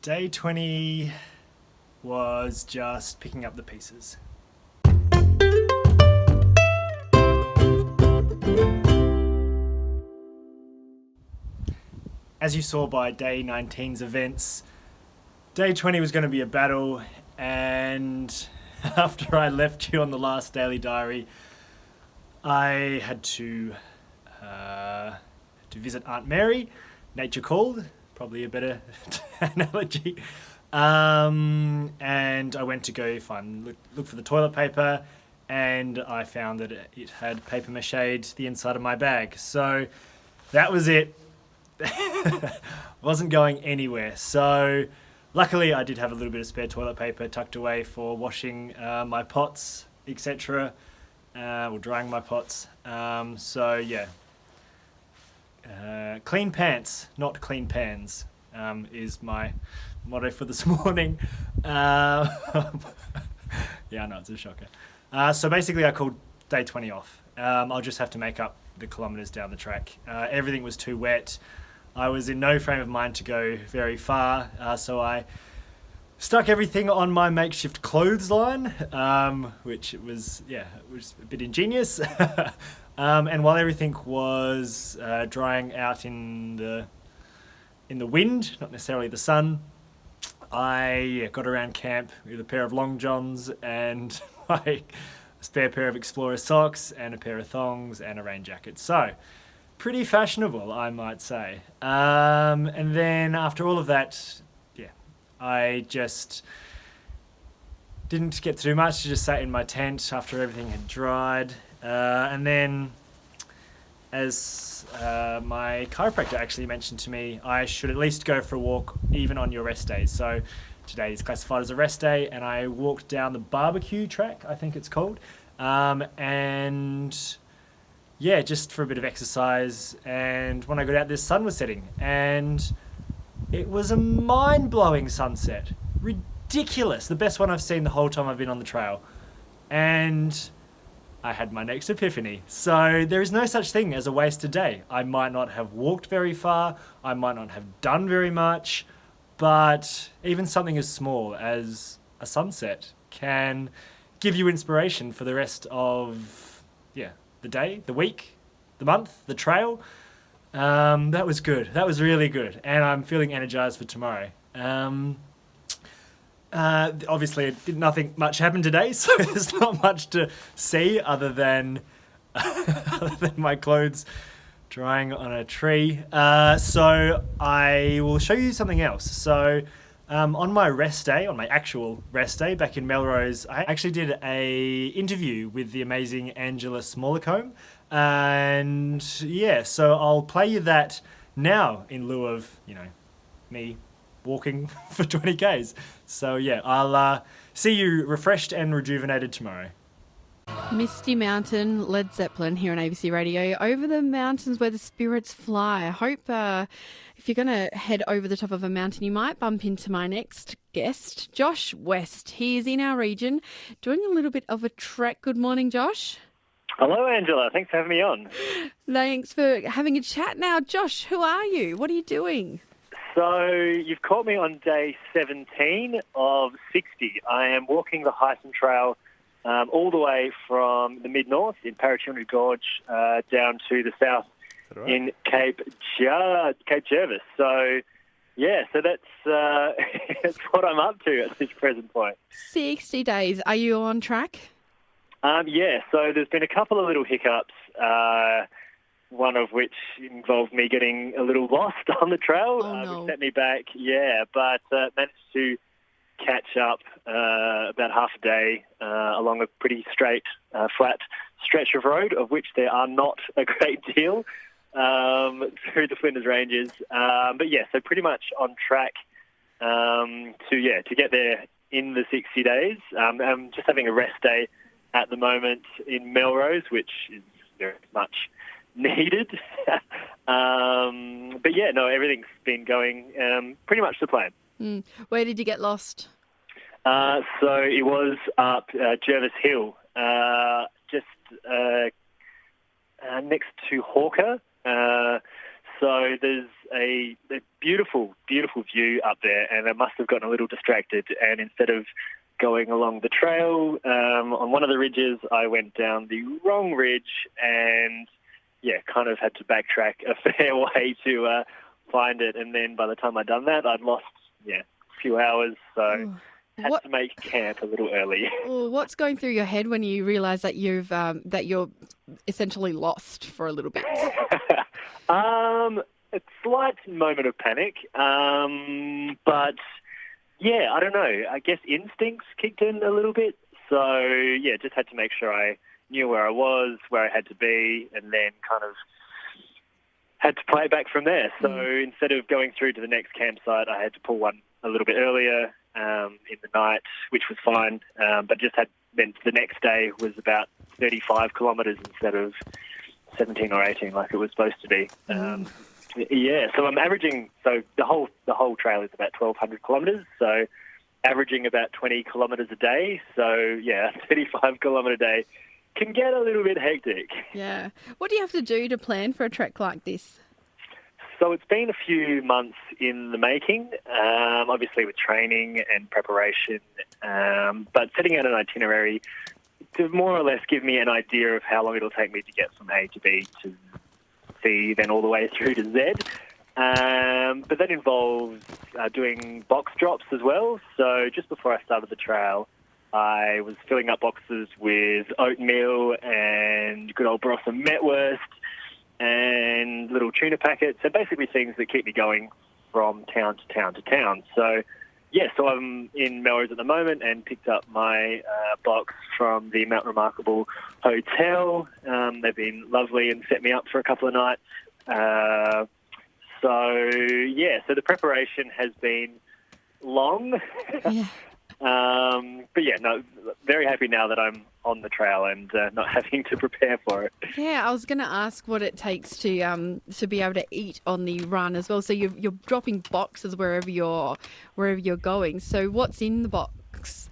Day 20 was just picking up the pieces. As you saw by Day 19's events, Day 20 was going to be a battle, and after I left you on the last daily diary, I had to visit Aunt Mary. Nature called, probably a better analogy. And I went to go look for the toilet paper, and I found that it had paper mache'd the inside of my bag. So that was it. Wasn't going anywhere. So luckily I did have a little bit of spare toilet paper tucked away for washing my pots, etc. Or drying my pots. So yeah. Clean pants, not clean pans, is my motto for this morning. Yeah, I know, it's a shocker. So basically I called Day 20 off. I'll just have to make up the kilometres down the track. Everything was too wet. I was in no frame of mind to go very far, so I stuck everything on my makeshift clothesline, which was a bit ingenious. And while everything was drying out in the wind, not necessarily the sun, I got around camp with a pair of long johns and my spare pair of Explorer socks and a pair of thongs and a rain jacket. So pretty fashionable, I might say. And then after all of that, I just didn't get to do much. Just sat in my tent after everything had dried. And then, as my chiropractor actually mentioned to me, I should at least go for a walk even on your rest days. So today is classified as a rest day, and I walked down the barbecue track, I think it's called. And yeah, just for a bit of exercise. And when I got out, the sun was setting, and it was a mind-blowing sunset. Ridiculous. The best one I've seen the whole time I've been on the trail. And I had my next epiphany. So there is no such thing as a wasted day. I might not have walked very far. I might not have done very much. But even something as small as a sunset can give you inspiration for the rest of the day, the week, the month, the trail. That was good. That was really good. And I'm feeling energized for tomorrow. Obviously, nothing much happened today, so there's not much to see other than my clothes drying on a tree. So I will show you something else. So on my rest day, on my actual rest day back in Melrose, I actually did a interview with the amazing Angela Smallacombe. And yeah, so I'll play you that now in lieu of, me walking for 20Ks. So yeah, I'll see you refreshed and rejuvenated tomorrow. Misty Mountain, Led Zeppelin here on ABC Radio. Over the mountains where the spirits fly. I hope if you're going to head over the top of a mountain, you might bump into my next guest, Josh West. He is in our region doing a little bit of a trek. Good morning, Josh. Hello, Angela. Thanks for having me on. Thanks for having a chat. Now, Josh, who are you? What are you doing? So you've caught me on day 17 of 60. I am walking the Hyson Trail all the way from the mid-north in Paratundu Gorge down to the south in Cape Jervis. So, yeah, so that's that's what I'm up to at this present point. 60 days. Are you on track? Yeah, so there's been a couple of little hiccups, one of which involved me getting a little lost on the trail, which set me back, but managed to catch up about half a day along a pretty straight, flat stretch of road, of which there are not a great deal through the Flinders Ranges. But yeah, so pretty much on track to get there in the 60 days. I'm just having a rest day at the moment in Melrose, which is very much needed. But yeah, no, everything's been going pretty much to plan. Where did you get lost? So it was up Jervis Hill, just next to Hawker. so there's a beautiful, beautiful view up there, and I must have gotten a little distracted. And instead of going along the trail on one of the ridges, I went down the wrong ridge and, kind of had to backtrack a fair way to find it. And then by the time I'd done that, I'd lost, a few hours, so had to make camp a little early. What's going through your head when you realise that you're essentially lost for a little bit? A slight moment of panic, but I don't know. I guess instincts kicked in a little bit. So just had to make sure I knew where I was, where I had to be, and then kind of had to play it back from there. So instead of going through to the next campsite, I had to pull one a little bit earlier in the night, which was fine. But just meant the next day was about 35 kilometres instead of 17 or 18 like it was supposed to be. So I'm averaging. So the whole trail is about 1,200 kilometres. So averaging about 20 kilometres a day. So 35 kilometre day can get a little bit hectic. Yeah. What do you have to do to plan for a trek like this? So it's been a few months in the making, obviously with training and preparation, but setting out an itinerary to more or less give me an idea of how long it'll take me to get from A to B to C, then all the way through to Z. But that involves doing box drops as well. So just before I started the trail, I was filling up boxes with oatmeal and good old broth and metwurst and little tuna packets. So basically things that keep me going from town to town to town. So, so I'm in Melrose at the moment and picked up my box from the Mount Remarkable Hotel. They've been lovely and set me up for a couple of nights. So the preparation has been long. Very happy now that I'm on the trail and not having to prepare for it. Yeah, I was going to ask what it takes to be able to eat on the run as well. So you're dropping boxes wherever you're going. So what's in the box?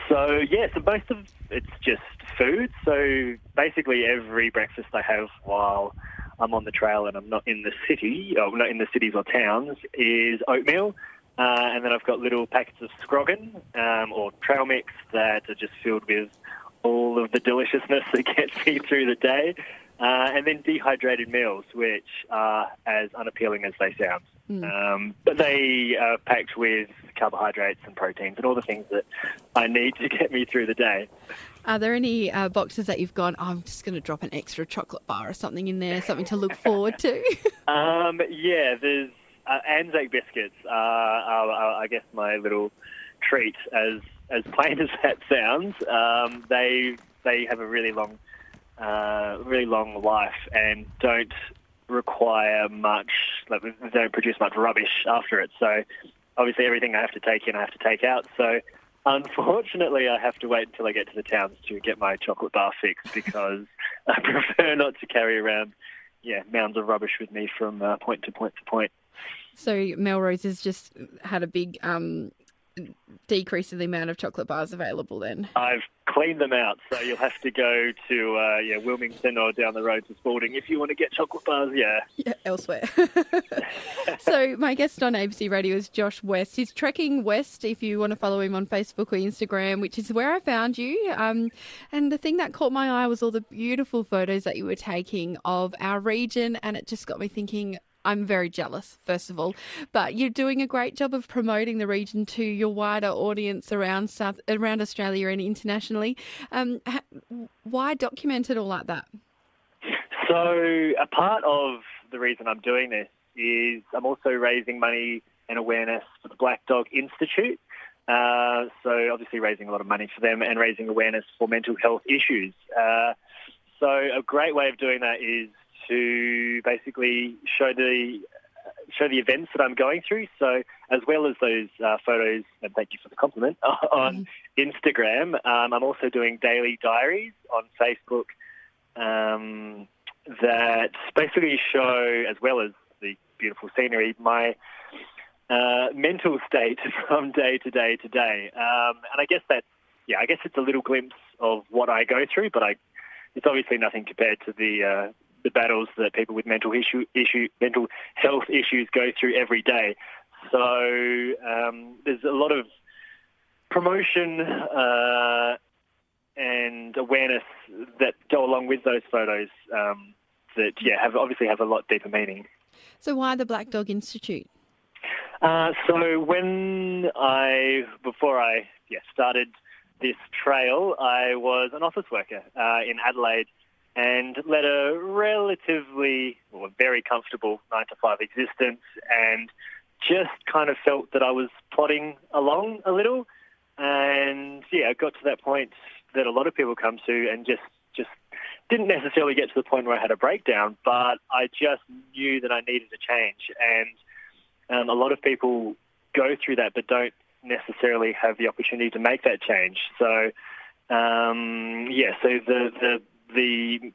So most of it's just food. So basically every breakfast I have while I'm on the trail and I'm not in the city, or not in the cities or towns, is oatmeal. And then I've got little packets of Scroggin or trail mix that are just filled with all of the deliciousness that gets me through the day. And then dehydrated meals, which are as unappealing as they sound. But they are packed with carbohydrates and proteins and all the things that I need to get me through the day. Are there any boxes that you've gone, I'm just going to drop an extra chocolate bar or something in there, something to look forward to? There's Anzac biscuits are, I guess, my little treat. As plain as that sounds, they have a really long life and don't require much. They don't produce much rubbish after it. So obviously, everything I have to take in, I have to take out. So unfortunately, I have to wait until I get to the towns to get my chocolate bar fix because I prefer not to carry around mounds of rubbish with me from point to point to point. So Melrose has just had a big decrease in the amount of chocolate bars available then? I've cleaned them out, so you'll have to go to Wilmington or down the road to Spalding if you want to get chocolate bars, elsewhere. So my guest on ABC Radio is Josh West. He's trekking west if you want to follow him on Facebook or Instagram, which is where I found you. And the thing that caught my eye was all the beautiful photos that you were taking of our region, and it just got me thinking, I'm very jealous, first of all, but you're doing a great job of promoting the region to your wider audience around Australia and internationally. Why document it all like that? So a part of the reason I'm doing this is I'm also raising money and awareness for the Black Dog Institute. So obviously raising a lot of money for them and raising awareness for mental health issues. So a great way of doing that is to basically show the events that I'm going through. So as well as those photos, and thank you for the compliment, on Instagram, I'm also doing daily diaries on Facebook that basically show, as well as the beautiful scenery, my mental state from day to day to day. And I guess it's a little glimpse of what I go through, but it's obviously nothing compared to the the battles that people with mental health issues go through every day. So there's a lot of promotion and awareness that go along with those photos that obviously have a lot deeper meaning. So why the Black Dog Institute? So before I started this trail, I was an office worker in Adelaide and led a very comfortable 9-to-5 existence, and just kind of felt that I was plodding along a little, and I got to that point that a lot of people come to, and just didn't necessarily get to the point where I had a breakdown, but I just knew that I needed a change. And a lot of people go through that but don't necessarily have the opportunity to make that change. So, so the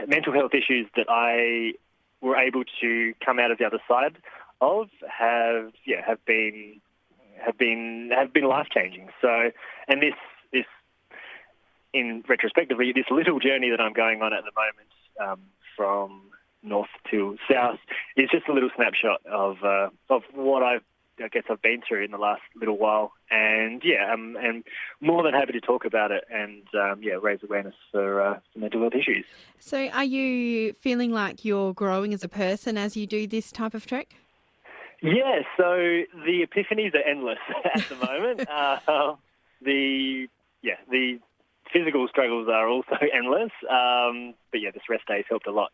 mental health issues that I were able to come out of the other side of have been life-changing. So, and this in retrospectively, this little journey that I'm going on at the moment, from north to south, is just a little snapshot of what I've been through in the last little while, and I'm more than happy to talk about it and raise awareness for mental health issues. So, are you feeling like you're growing as a person as you do this type of trek? Yeah, so the epiphanies are endless at the moment. The physical struggles are also endless, but this rest day's helped a lot.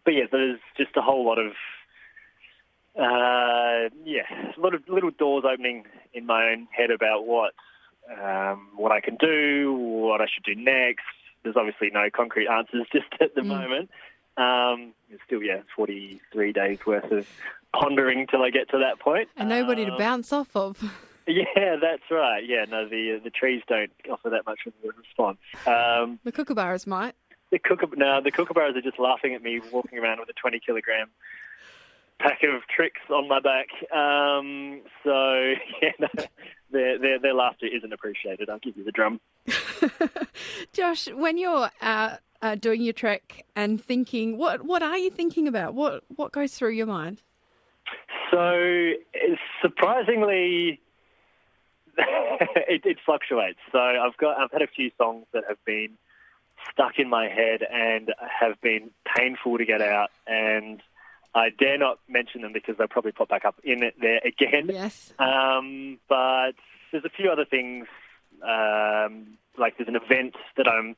There's just a whole lot of a lot of little doors opening in my own head about what I can do, what I should do next. There's obviously no concrete answers just at the moment. There's still 43 days worth of pondering till I get to that point. And nobody to bounce off of. Yeah, that's right. Yeah, no, the trees don't offer that much of a response. The kookaburras might. The kookaburras are just laughing at me walking around with a 20-kilogram pack of tricks on my back. Their laughter isn't appreciated. I'll give you the drum. Josh, when you're out doing your trek and thinking, what are you thinking about? What goes through your mind? So, surprisingly, it fluctuates. So I've had a few songs that have been stuck in my head and have been painful to get out, and I dare not mention them because they'll probably pop back up in it there again. Yes. But there's a few other things, like there's an event that I'm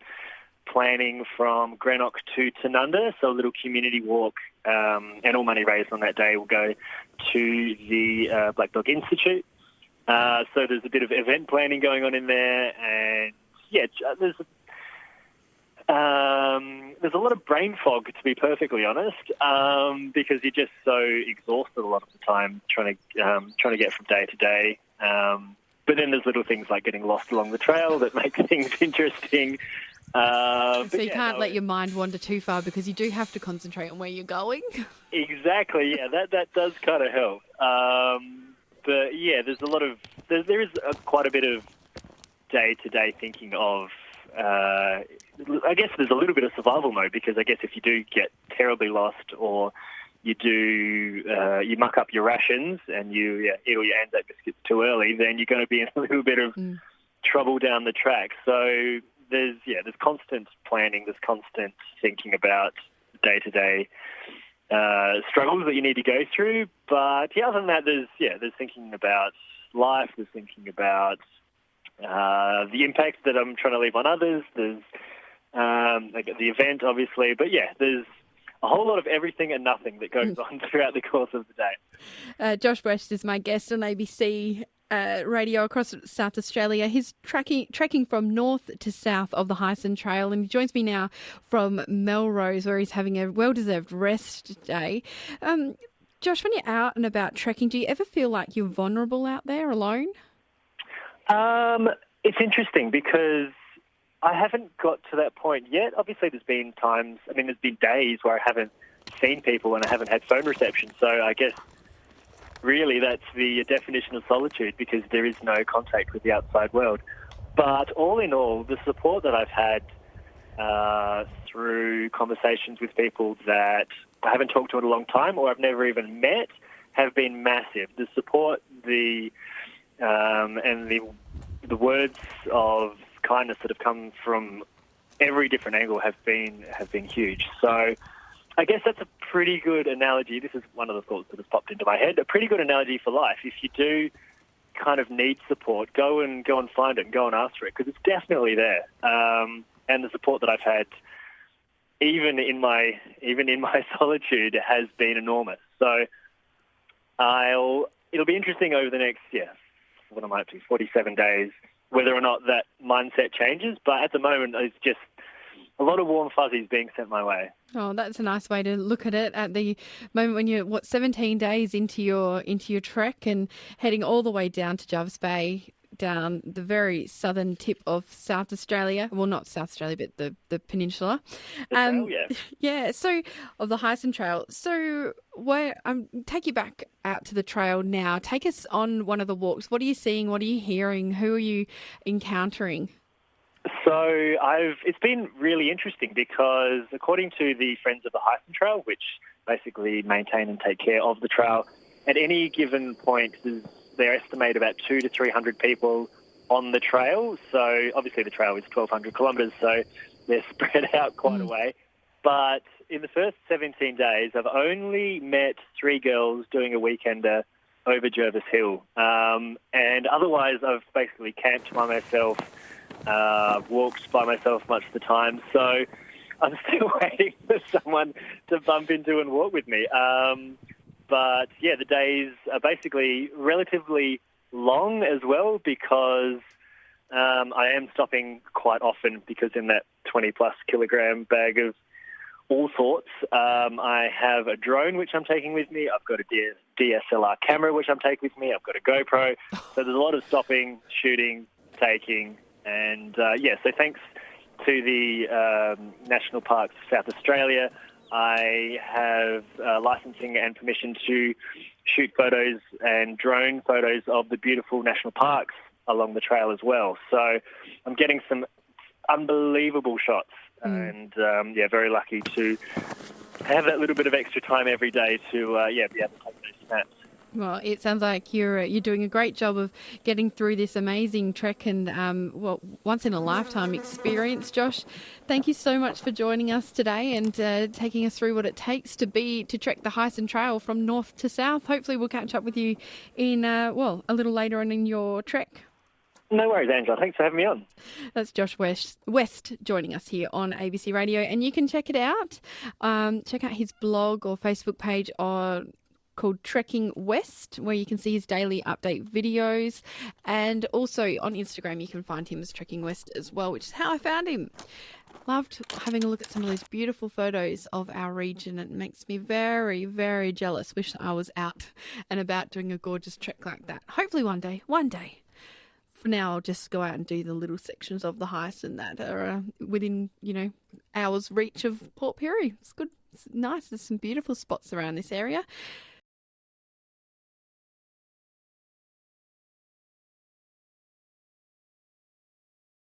planning from Greenock to Tanunda, so a little community walk, and all money raised on that day will go to the Black Dog Institute. So there's a bit of event planning going on in there, and there's a lot of brain fog, to be perfectly honest, because you're just so exhausted a lot of the time trying to get from day to day. But then there's little things like getting lost along the trail that make things interesting. So you can't let your mind wander too far because you do have to concentrate on where you're going. Exactly, yeah, that does kind of help. But there's a lot of there is quite a bit of day-to-day thinking of. I guess there's a little bit of survival mode, because I guess if you do get terribly lost, or you muck up your rations and you eat all your Anzac biscuits too early, then you're going to be in a little bit of trouble down the track. So there's constant planning, there's constant thinking about day-to-day struggles that you need to go through. But other than that, there's thinking about life, there's thinking about the impact that I'm trying to leave on others. There's the event, obviously, but there's a whole lot of everything and nothing that goes on throughout the course of the day. Josh West is my guest on ABC Radio across South Australia. He's trekking from north to south of the Hyson Trail, and he joins me now from Melrose, where he's having a well-deserved rest day. Josh, when you're out and about trekking, do you ever feel like you're vulnerable out there alone? It's interesting because I haven't got to that point yet. Obviously, there's been days where I haven't seen people and I haven't had phone reception. So I guess really that's the definition of solitude, because there is no contact with the outside world. But all in all, the support that I've had through conversations with people that I haven't talked to in a long time or I've never even met have been massive. The support, and the words of kindness that have come from every different angle have been huge. So I guess that's a pretty good analogy. This is one of the thoughts that has popped into my head. A pretty good analogy for life. If you do kind of need support, go and find it and go and ask for it, because it's definitely there. And the support that I've had, even in my solitude, has been enormous. So it'll be interesting over the next 47 days, whether or not that mindset changes. But at the moment, it's just a lot of warm fuzzies being sent my way. Oh, that's a nice way to look at it at the moment when you're 17 days into your trek and heading all the way down to Jervis Bay, down the very southern tip of South Australia. Well, not South Australia, but the peninsula. Yeah. So of the Hyson Trail. So take you back out to the trail now. Take us on one of the walks. What are you seeing? What are you hearing? Who are you encountering? So it's been really interesting because according to the Friends of the Hyson Trail, which basically maintain and take care of the trail, at any given point they estimate about 200 to 300 people on the trail. So obviously the trail is 1,200 kilometres, so they're spread out quite a way. But in the first 17 days, I've only met 3 girls doing a weekender over Jervis Hill. And otherwise I've basically camped by myself, walked by myself much of the time. So I'm still waiting for someone to bump into and walk with me. But yeah, the days are basically relatively long as well because I am stopping quite often because in that 20-plus kilogram bag of all sorts, I have a drone which I'm taking with me. I've got a DSLR camera which I'm taking with me. I've got a GoPro. So there's a lot of stopping, shooting, taking, and so thanks to the National Parks of South Australia, I have licensing and permission to shoot photos and drone photos of the beautiful national parks along the trail as well. So I'm getting some unbelievable shots and, very lucky to have that little bit of extra time every day to, be able to take those snaps. Well, it sounds like you're doing a great job of getting through this amazing trek and, once in a lifetime experience. Josh, thank you so much for joining us today and taking us through what it takes to trek the Hyson Trail from north to south. Hopefully we'll catch up with you in, a little later on in your trek. No worries, Angela. Thanks for having me on. That's Josh West joining us here on ABC Radio, and you can check it out. Check out his blog or Facebook page called Trekking West, where you can see his daily update videos, and also on Instagram you can find him as Trekking West as well, which is how I found him. Loved having a look at some of those beautiful photos of our region. It makes me very, very jealous. Wish I was out and about doing a gorgeous trek like that. Hopefully one day. For now, I'll just go out and do the little sections of the Hyson that are within, hours reach of Port Pirie. It's good. It's nice. There's some beautiful spots around this area.